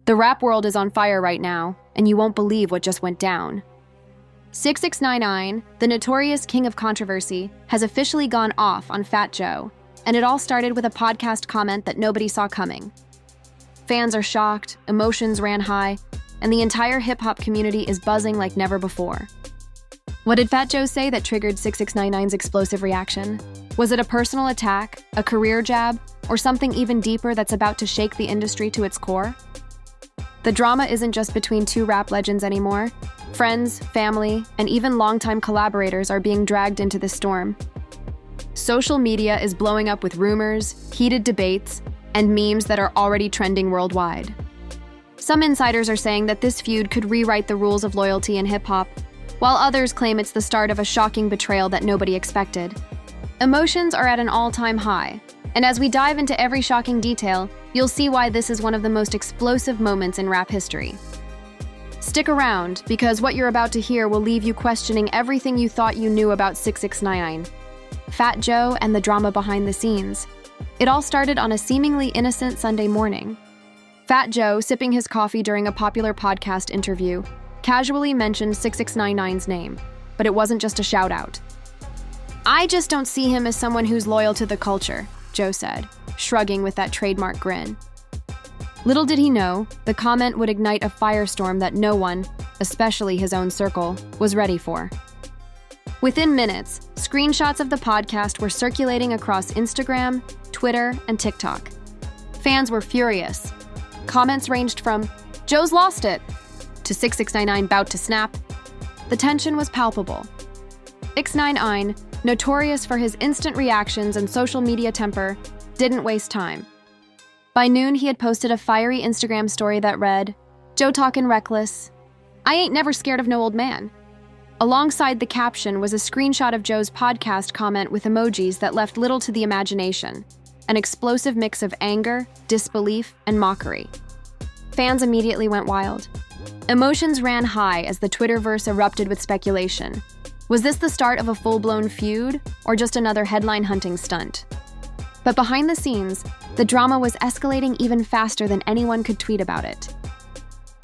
The rap world is on fire right now, and you won't believe what just went down. 6ix9ine, the notorious king of controversy, has officially gone off on Fat Joe, and it all started with a podcast comment that nobody saw coming. Fans are shocked, emotions ran high, and the entire hip-hop community is buzzing like never before. What did Fat Joe say that triggered 6ix9ine's explosive reaction? Was it a personal attack, a career jab, or something even deeper that's about to shake the industry to its core? The drama isn't just between two rap legends anymore. Friends, family, and even longtime collaborators are being dragged into this storm. Social media is blowing up with rumors, heated debates, and memes that are already trending worldwide. Some insiders are saying that this feud could rewrite the rules of loyalty in hip-hop, while others claim it's the start of a shocking betrayal that nobody expected. Emotions are at an all-time high, and as we dive into every shocking detail, you'll see why this is one of the most explosive moments in rap history. Stick around, because what you're about to hear will leave you questioning everything you thought you knew about 6ix9ine, Fat Joe, and the drama behind the scenes. It all started on a seemingly innocent Sunday morning. Fat Joe, sipping his coffee during a popular podcast interview, casually mentioned 6ix9ine's name, but it wasn't just a shout-out. "I just don't see him as someone who's loyal to the culture," Joe said, shrugging with that trademark grin. Little did he know, the comment would ignite a firestorm that no one, especially his own circle, was ready for. Within minutes, screenshots of the podcast were circulating across Instagram, Twitter, and TikTok. Fans were furious. Comments ranged from, "Joe's lost it," to 6ix9ine bout to snap. The tension was palpable. 6ix9ine, notorious for his instant reactions and social media temper, didn't waste time. By noon, he had posted a fiery Instagram story that read, "Joe talkin' reckless. I ain't never scared of no old man." Alongside the caption was a screenshot of Joe's podcast comment with emojis that left little to the imagination, an explosive mix of anger, disbelief, and mockery. Fans immediately went wild. Emotions ran high as the Twitterverse erupted with speculation. Was this the start of a full-blown feud, or just another headline-hunting stunt? But behind the scenes, the drama was escalating even faster than anyone could tweet about it.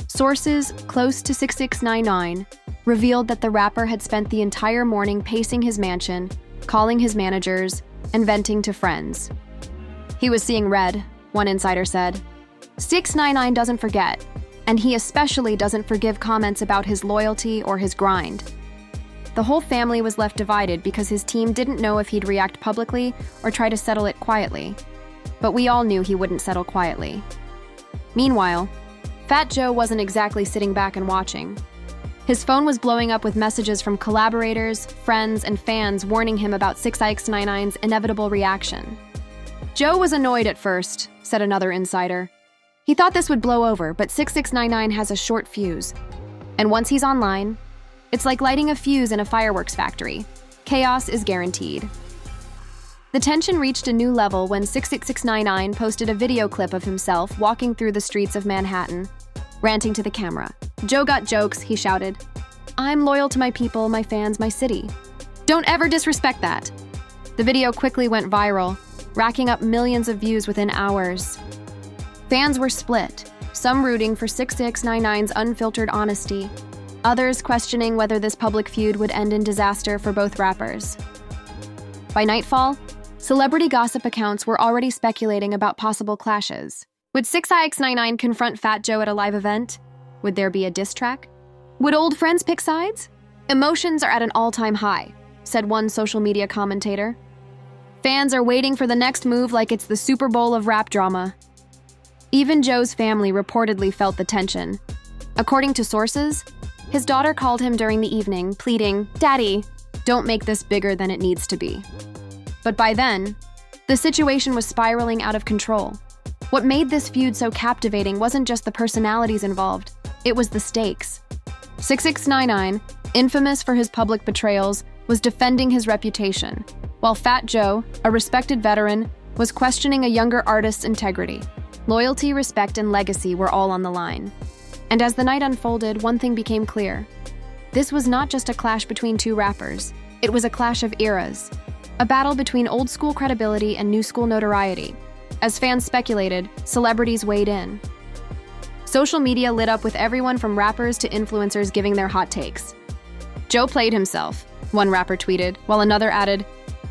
Sources close to 6ix9ine revealed that the rapper had spent the entire morning pacing his mansion, calling his managers, and venting to friends. He was seeing red, one insider said. 6ix9ine doesn't forget, and he especially doesn't forgive comments about his loyalty or his grind. The whole family was left divided because his team didn't know if he'd react publicly or try to settle it quietly. But we all knew he wouldn't settle quietly. Meanwhile, Fat Joe wasn't exactly sitting back and watching. His phone was blowing up with messages from collaborators, friends, and fans warning him about 6ix9ine's inevitable reaction. "Joe was annoyed at first," said another insider. "He thought this would blow over, but 6ix9ine has a short fuse. And once he's online, it's like lighting a fuse in a fireworks factory. Chaos is guaranteed." The tension reached a new level when 6ix9ine posted a video clip of himself walking through the streets of Manhattan, ranting to the camera. "Joe got jokes," he shouted. "I'm loyal to my people, my fans, my city. Don't ever disrespect that." The video quickly went viral, racking up millions of views within hours. Fans were split, some rooting for 6ix9ine's unfiltered honesty, others questioning whether this public feud would end in disaster for both rappers. By nightfall, celebrity gossip accounts were already speculating about possible clashes. Would 6ix9ine confront Fat Joe at a live event? Would there be a diss track? Would old friends pick sides? "Emotions are at an all-time high," said one social media commentator. "Fans are waiting for the next move like it's the Super Bowl of rap drama." Even Joe's family reportedly felt the tension. According to sources, his daughter called him during the evening, pleading, "Daddy, don't make this bigger than it needs to be." But by then, the situation was spiraling out of control. What made this feud so captivating wasn't just the personalities involved, it was the stakes. 6ix9ine, infamous for his public betrayals, was defending his reputation, while Fat Joe, a respected veteran, was questioning a younger artist's integrity. Loyalty, respect, and legacy were all on the line. And as the night unfolded, one thing became clear. This was not just a clash between two rappers. It was a clash of eras, a battle between old-school credibility and new-school notoriety. As fans speculated, celebrities weighed in. Social media lit up with everyone from rappers to influencers giving their hot takes. "Joe played himself," one rapper tweeted, while another added,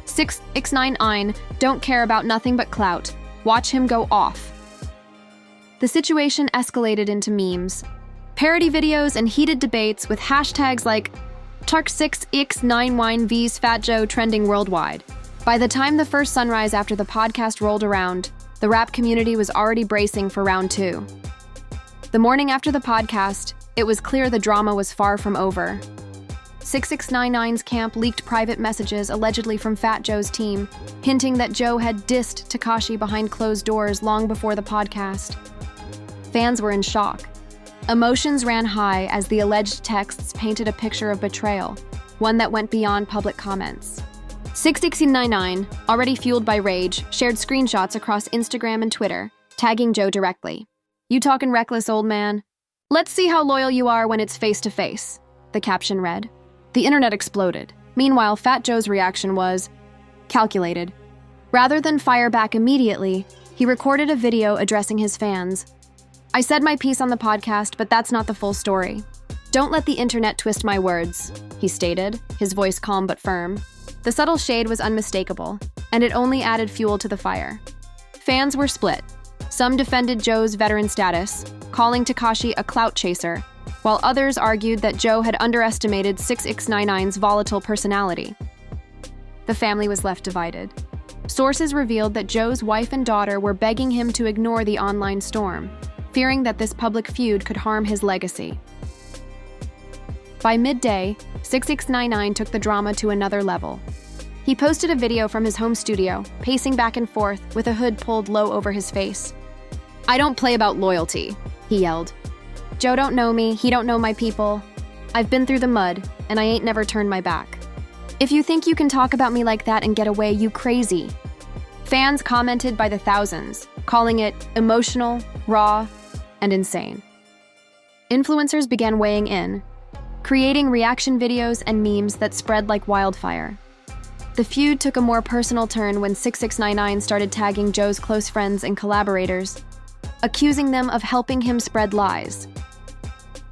6ix9ine don't care about nothing but clout. Watch him go off." The situation escalated into memes, parody videos, and heated debates with hashtags like Tark6ix9ine vs Fat Joe trending worldwide. By the time the first sunrise after the podcast rolled around, the rap community was already bracing for round 2. The morning after the podcast, it was clear the drama was far from over. 6ix9ine's camp leaked private messages allegedly from Fat Joe's team, hinting that Joe had dissed Tekashi behind closed doors long before the podcast. Fans were in shock. Emotions ran high as the alleged texts painted a picture of betrayal, one that went beyond public comments. 6ix9ine, already fueled by rage, shared screenshots across Instagram and Twitter, tagging Joe directly. "You talkin' reckless, old man? Let's see how loyal you are when it's face-to-face," the caption read. The internet exploded. Meanwhile, Fat Joe's reaction was calculated. Rather than fire back immediately, he recorded a video addressing his fans. "I said my piece on the podcast, but that's not the full story. Don't let the internet twist my words," he stated, his voice calm but firm. The subtle shade was unmistakable, and it only added fuel to the fire. Fans were split. Some defended Joe's veteran status, calling Tekashi a clout chaser, while others argued that Joe had underestimated 6ix9ine's volatile personality. The family was left divided. Sources revealed that Joe's wife and daughter were begging him to ignore the online storm, fearing that this public feud could harm his legacy. By midday, 6ix9ine took the drama to another level. He posted a video from his home studio, pacing back and forth with a hood pulled low over his face. "I don't play about loyalty," he yelled. "Joe don't know me, he don't know my people. I've been through the mud, and I ain't never turned my back. If you think you can talk about me like that and get away, you crazy." Fans commented by the thousands, calling it emotional, raw, and insane. Influencers began weighing in, creating reaction videos and memes that spread like wildfire. The feud took a more personal turn when 6ix9ine started tagging Joe's close friends and collaborators, accusing them of helping him spread lies.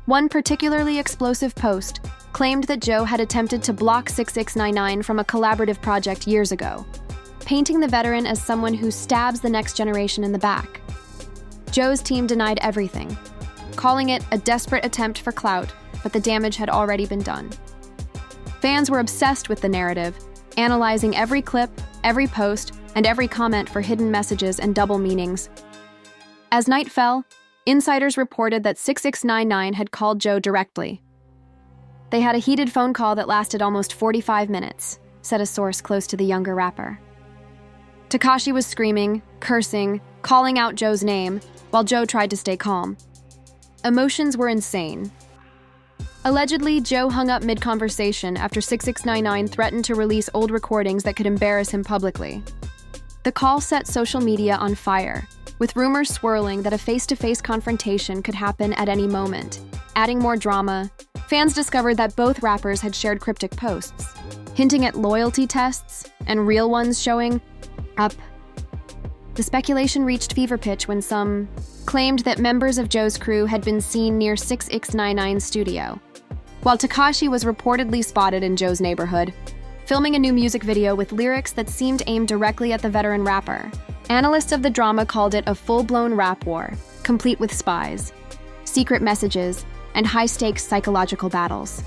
One particularly explosive post claimed that Joe had attempted to block 6ix9ine from a collaborative project years ago, painting the veteran as someone who stabs the next generation in the back. Joe's team denied everything, calling it a desperate attempt for clout, but the damage had already been done. Fans were obsessed with the narrative, analyzing every clip, every post, and every comment for hidden messages and double meanings. As night fell, insiders reported that 6ix9ine had called Joe directly. They had a heated phone call that lasted almost 45 minutes, said a source close to the younger rapper. Tekashi was screaming, cursing, calling out Joe's name, while Joe tried to stay calm. Emotions were insane. Allegedly, Joe hung up mid-conversation after 6ix9ine threatened to release old recordings that could embarrass him publicly. The call set social media on fire, with rumors swirling that a face-to-face confrontation could happen at any moment. Adding more drama, fans discovered that both rappers had shared cryptic posts, hinting at loyalty tests and real ones showing up. The speculation reached fever pitch when some claimed that members of Joe's crew had been seen near 6ix9ine's studio, while Tekashi was reportedly spotted in Joe's neighborhood, filming a new music video with lyrics that seemed aimed directly at the veteran rapper. Analysts of the drama called it a full-blown rap war, complete with spies, secret messages, and high-stakes psychological battles.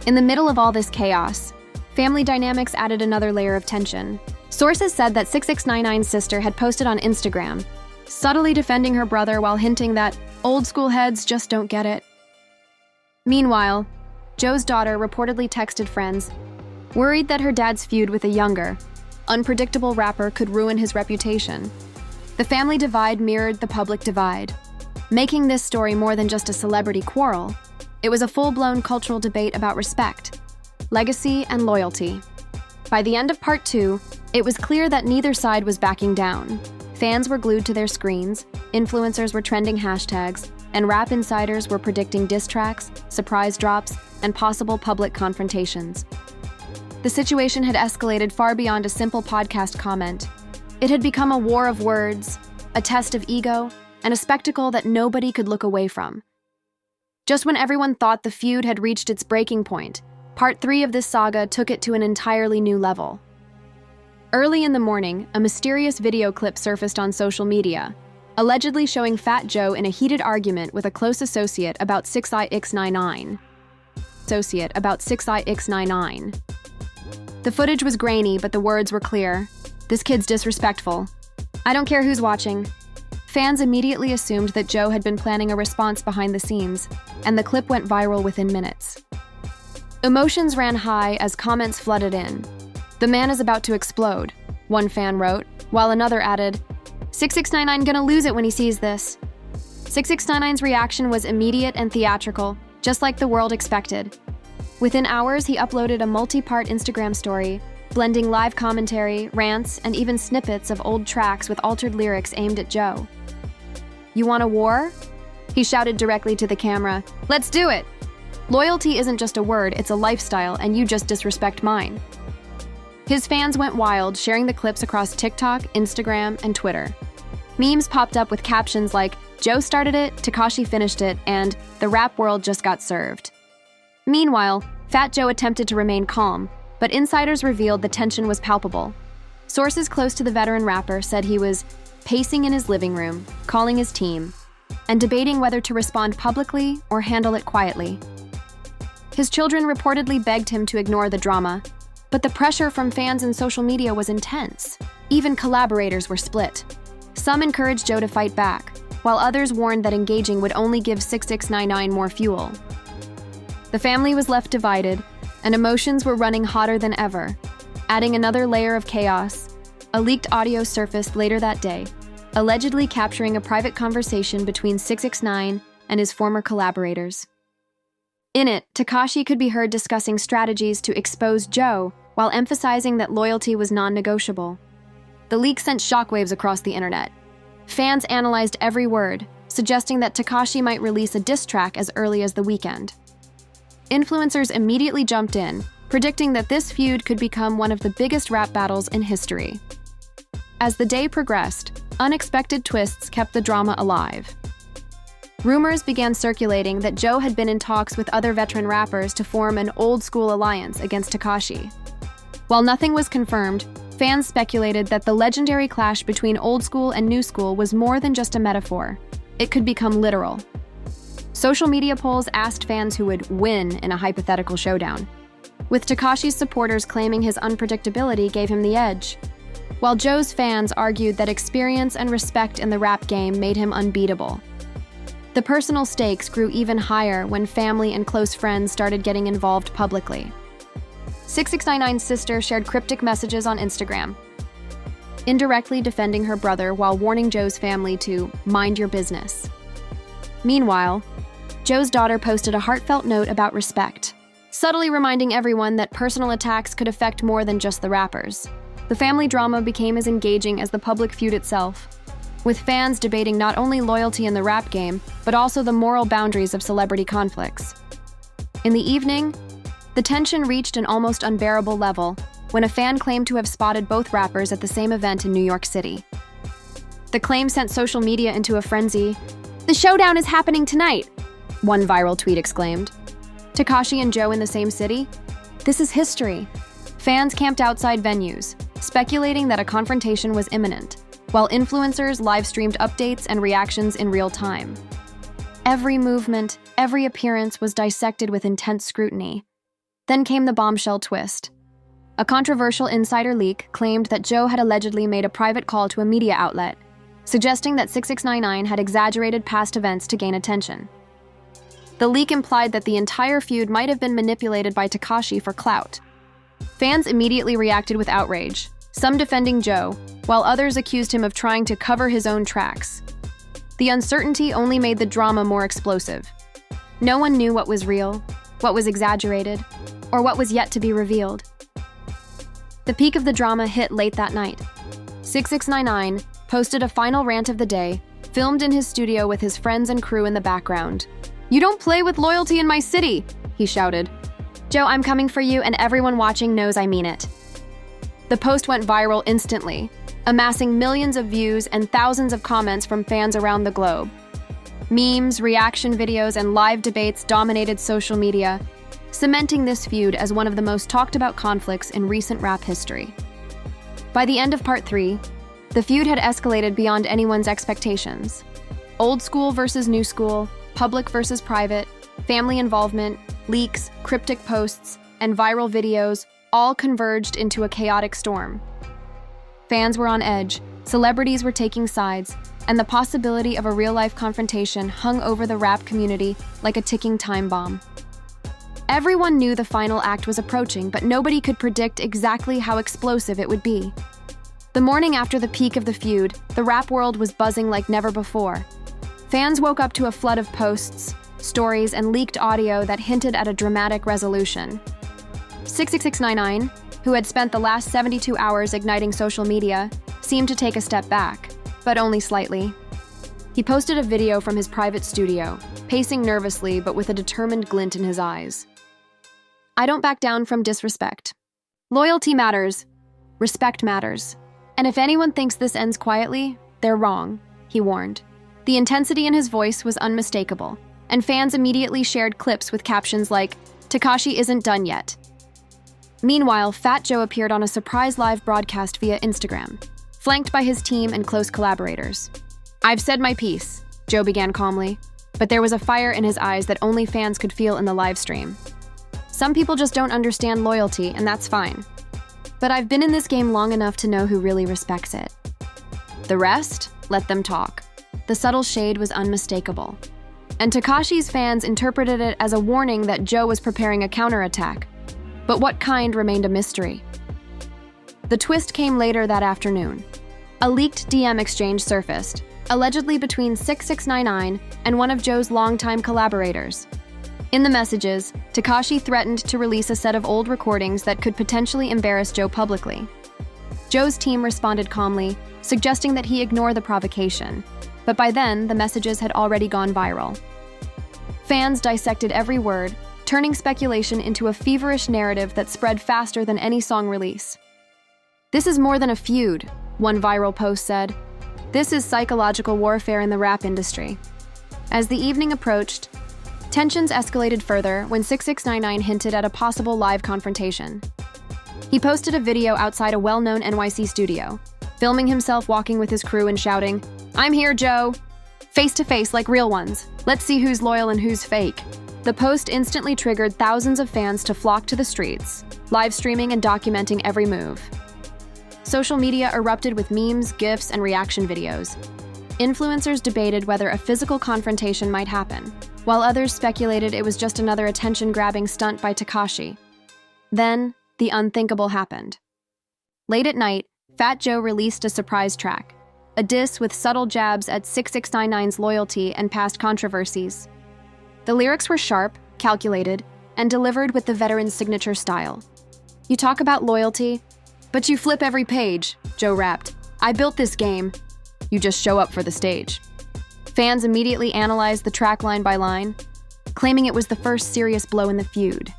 In the middle of all this chaos, family dynamics added another layer of tension. Sources said that 6ix9ine's sister had posted on Instagram, subtly defending her brother while hinting that old-school heads just don't get it. Meanwhile, Joe's daughter reportedly texted friends, worried that her dad's feud with a younger, unpredictable rapper could ruin his reputation. The family divide mirrored the public divide, making this story more than just a celebrity quarrel. It was a full-blown cultural debate about respect, legacy, and loyalty. By the end of Part 2, it was clear that neither side was backing down. Fans were glued to their screens, influencers were trending hashtags, and rap insiders were predicting diss tracks, surprise drops, and possible public confrontations. The situation had escalated far beyond a simple podcast comment. It had become a war of words, a test of ego, and a spectacle that nobody could look away from. Just when everyone thought the feud had reached its breaking point, Part 3 of this saga took it to an entirely new level. Early in the morning, a mysterious video clip surfaced on social media, allegedly showing Fat Joe in a heated argument with a close associate about 6ix9ine. The footage was grainy, but the words were clear. "This kid's disrespectful. I don't care who's watching." Fans immediately assumed that Joe had been planning a response behind the scenes, and the clip went viral within minutes. Emotions ran high as comments flooded in. "The man is about to explode," one fan wrote, while another added, 6ix9ine gonna lose it when he sees this." 6ix9ine's reaction was immediate and theatrical, just like the world expected. Within hours, he uploaded a multi-part Instagram story, blending live commentary, rants, and even snippets of old tracks with altered lyrics aimed at Joe. "You want a war?" he shouted directly to the camera. "Let's do it! Loyalty isn't just a word, it's a lifestyle, and you just disrespect mine." His fans went wild, sharing the clips across TikTok, Instagram, and Twitter. Memes popped up with captions like, "Joe started it, Tekashi finished it," and "The rap world just got served." Meanwhile, Fat Joe attempted to remain calm, but insiders revealed the tension was palpable. Sources close to the veteran rapper said he was pacing in his living room, calling his team, and debating whether to respond publicly or handle it quietly. His children reportedly begged him to ignore the drama, but the pressure from fans and social media was intense. Even collaborators were split. Some encouraged Joe to fight back, while others warned that engaging would only give 6ix9ine more fuel. The family was left divided, and emotions were running hotter than ever. Adding another layer of chaos, a leaked audio surfaced later that day, allegedly capturing a private conversation between 6ix9ine and his former collaborators. In it, Tekashi could be heard discussing strategies to expose Joe while emphasizing that loyalty was non-negotiable. The leak sent shockwaves across the internet. Fans analyzed every word, suggesting that Tekashi might release a diss track as early as the weekend. Influencers immediately jumped in, predicting that this feud could become one of the biggest rap battles in history. As the day progressed, unexpected twists kept the drama alive. Rumors began circulating that Joe had been in talks with other veteran rappers to form an old-school alliance against Tekashi. While nothing was confirmed, fans speculated that the legendary clash between old school and new school was more than just a metaphor. It could become literal. Social media polls asked fans who would win in a hypothetical showdown, with Tekashi's supporters claiming his unpredictability gave him the edge, while Joe's fans argued that experience and respect in the rap game made him unbeatable. The personal stakes grew even higher when family and close friends started getting involved publicly. 6ix9ine's sister shared cryptic messages on Instagram, indirectly defending her brother while warning Joe's family to mind your business. Meanwhile, Joe's daughter posted a heartfelt note about respect, subtly reminding everyone that personal attacks could affect more than just the rappers. The family drama became as engaging as the public feud itself, with fans debating not only loyalty in the rap game, but also the moral boundaries of celebrity conflicts. In the evening, the tension reached an almost unbearable level when a fan claimed to have spotted both rappers at the same event in New York City. The claim sent social media into a frenzy. "The showdown is happening tonight!" one viral tweet exclaimed. Tekashi and Joe in the same city? This is history. Fans camped outside venues, speculating that a confrontation was imminent, while influencers live-streamed updates and reactions in real time. Every movement, every appearance was dissected with intense scrutiny. Then came the bombshell twist. A controversial insider leak claimed that Joe had allegedly made a private call to a media outlet, suggesting that 6ix9ine had exaggerated past events to gain attention. The leak implied that the entire feud might have been manipulated by Tekashi for clout. Fans immediately reacted with outrage, some defending Joe, while others accused him of trying to cover his own tracks. The uncertainty only made the drama more explosive. No one knew what was real, what was exaggerated, or what was yet to be revealed. The peak of the drama hit late that night. 6ix9ine posted a final rant of the day, filmed in his studio with his friends and crew in the background. "You don't play with loyalty in my city," he shouted. "Joe, I'm coming for you, and everyone watching knows I mean it." The post went viral instantly, amassing millions of views and thousands of comments from fans around the globe. Memes, reaction videos, and live debates dominated social media, cementing this feud as one of the most talked about conflicts in recent rap history. By the end of Part 3, the feud had escalated beyond anyone's expectations. Old school versus new school, public versus private, family involvement, leaks, cryptic posts, and viral videos all converged into a chaotic storm. Fans were on edge, celebrities were taking sides, and the possibility of a real-life confrontation hung over the rap community like a ticking time bomb. Everyone knew the final act was approaching, but nobody could predict exactly how explosive it would be. The morning after the peak of the feud, the rap world was buzzing like never before. Fans woke up to a flood of posts, stories, and leaked audio that hinted at a dramatic resolution. 6ix9ine, who had spent the last 72 hours igniting social media, seemed to take a step back, but only slightly. He posted a video from his private studio, pacing nervously but with a determined glint in his eyes. "I don't back down from disrespect. Loyalty matters. Respect matters. And if anyone thinks this ends quietly, they're wrong," he warned. The intensity in his voice was unmistakable, and fans immediately shared clips with captions like, "Tekashi isn't done yet." Meanwhile, Fat Joe appeared on a surprise live broadcast via Instagram, flanked by his team and close collaborators. "I've said my piece," Joe began calmly, but there was a fire in his eyes that only fans could feel in the live stream. "Some people just don't understand loyalty, and that's fine. But I've been in this game long enough to know who really respects it. The rest, let them talk." The subtle shade was unmistakable. And Tekashi's fans interpreted it as a warning that Joe was preparing a counterattack. But what kind remained a mystery. The twist came later that afternoon. A leaked DM exchange surfaced, allegedly between 6ix9ine and one of Joe's longtime collaborators. In the messages, Tekashi threatened to release a set of old recordings that could potentially embarrass Joe publicly. Joe's team responded calmly, suggesting that he ignore the provocation, but by then, the messages had already gone viral. Fans dissected every word, turning speculation into a feverish narrative that spread faster than any song release. "This is more than a feud," one viral post said. "This is psychological warfare in the rap industry." As the evening approached, tensions escalated further when 6ix9ine hinted at a possible live confrontation. He posted a video outside a well-known NYC studio, filming himself walking with his crew and shouting, "I'm here, Joe! Face to face like real ones. Let's see who's loyal and who's fake." The post instantly triggered thousands of fans to flock to the streets, live streaming and documenting every move. Social media erupted with memes, GIFs, and reaction videos. Influencers debated whether a physical confrontation might happen, while others speculated it was just another attention-grabbing stunt by Tekashi. Then, the unthinkable happened. Late at night, Fat Joe released a surprise track, a diss with subtle jabs at 6ix9ine's loyalty and past controversies. The lyrics were sharp, calculated, and delivered with the veteran's signature style. "You talk about loyalty, but you flip every page," Joe rapped. "I built this game. You just show up for the stage." Fans immediately analyzed the track line by line, claiming it was the first serious blow in the feud.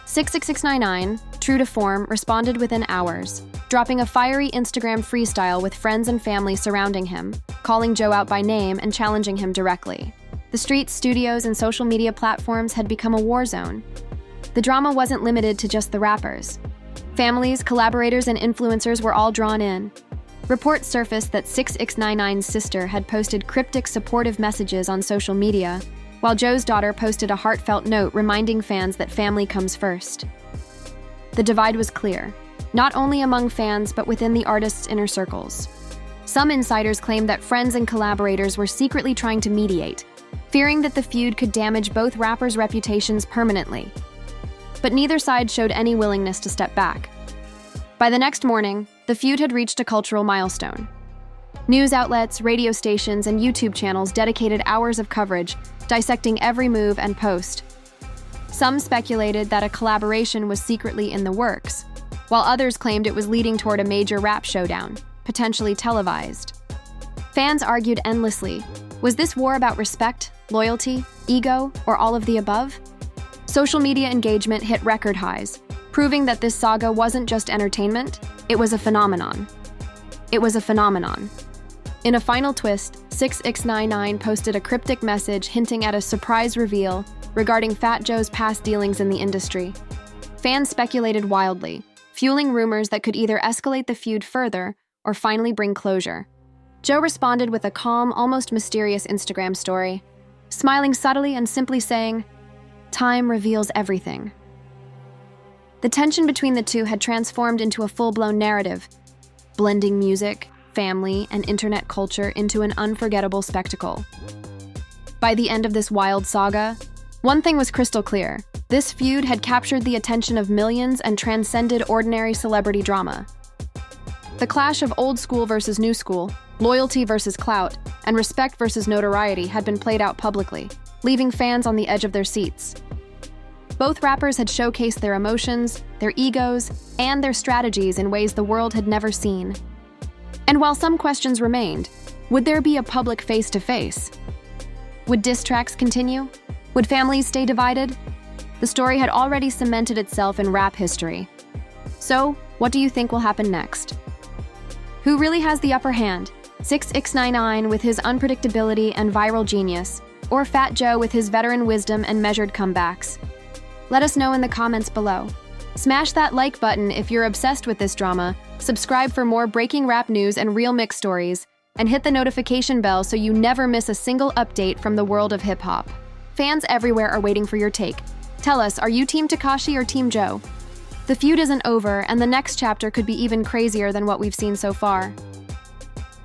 6ix9ine, true to form, responded within hours, dropping a fiery Instagram freestyle with friends and family surrounding him, calling Joe out by name and challenging him directly. The streets, studios, and social media platforms had become a war zone. The drama wasn't limited to just the rappers. Families, collaborators, and influencers were all drawn in. Reports surfaced that 6ix9ine's sister had posted cryptic supportive messages on social media, while Joe's daughter posted a heartfelt note reminding fans that family comes first. The divide was clear, not only among fans but within the artist's inner circles. Some insiders claimed that friends and collaborators were secretly trying to mediate, fearing that the feud could damage both rappers' reputations permanently. But neither side showed any willingness to step back. By the next morning, the feud had reached a cultural milestone. News outlets, radio stations, and YouTube channels dedicated hours of coverage, dissecting every move and post. Some speculated that a collaboration was secretly in the works, while others claimed it was leading toward a major rap showdown, potentially televised. Fans argued endlessly. Was this war about respect, loyalty, ego, or all of the above? Social media engagement hit record highs, proving that this saga wasn't just entertainment, it was a phenomenon. It was a phenomenon. In a final twist, 6ix9ine posted a cryptic message hinting at a surprise reveal regarding Fat Joe's past dealings in the industry. Fans speculated wildly, fueling rumors that could either escalate the feud further or finally bring closure. Joe responded with a calm, almost mysterious Instagram story, smiling subtly and simply saying, "Time reveals everything." The tension between the two had transformed into a full-blown narrative, blending music, family, and internet culture into an unforgettable spectacle. By the end of this wild saga, one thing was crystal clear. This feud had captured the attention of millions and transcended ordinary celebrity drama. The clash of old school versus new school, loyalty versus clout, and respect versus notoriety had been played out publicly, leaving fans on the edge of their seats. Both rappers had showcased their emotions, their egos, and their strategies in ways the world had never seen. And while some questions remained, would there be a public face-to-face? Would diss tracks continue? Would families stay divided? The story had already cemented itself in rap history. So, what do you think will happen next? Who really has the upper hand? 6ix9ine with his unpredictability and viral genius, or Fat Joe with his veteran wisdom and measured comebacks? Let us know in the comments below. Smash that like button if you're obsessed with this drama, subscribe for more breaking rap news and real mix stories, and hit the notification bell so you never miss a single update from the world of hip-hop. Fans everywhere are waiting for your take. Tell us, are you Team Tekashi or Team Joe? The feud isn't over, and the next chapter could be even crazier than what we've seen so far.